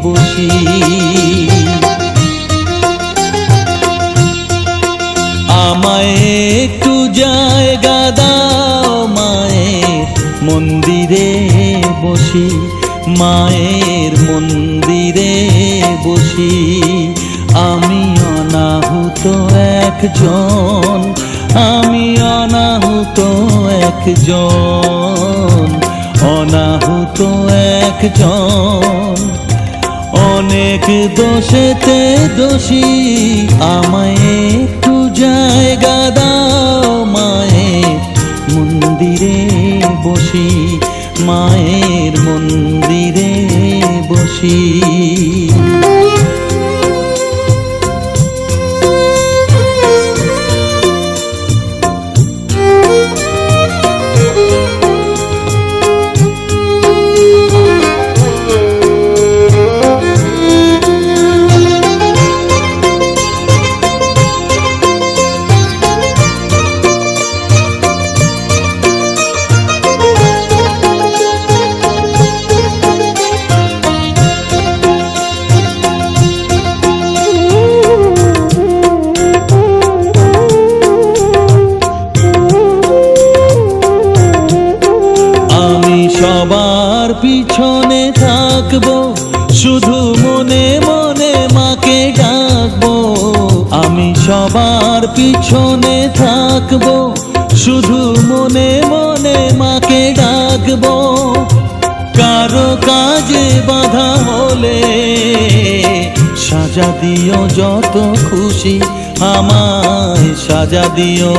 বসি। আমায় একটু জায়গা দাও, মায়ের মন্দিরে বসি, মায়ের মন্দিরে বসি। আমি অনাহুত একজন, আমি অনাহুত একজন, অনাহুত একজন। অনেক দোষেতে দোষী, আমায় একটু জায়গা দাও, মায়ের মন্দিরে বসি, মায়ের মন্দিরে বসি। সবার পিছনে থাকবো, শুধু মনে মনে মাকে ডাকবো। আমি সবার পিছনে থাকবো, শুধু মনে মনে মাকে ডাকবো। কারো কাজে বাধা হলে সাজা দিও, যত খুশি আমায় সাজা দিও।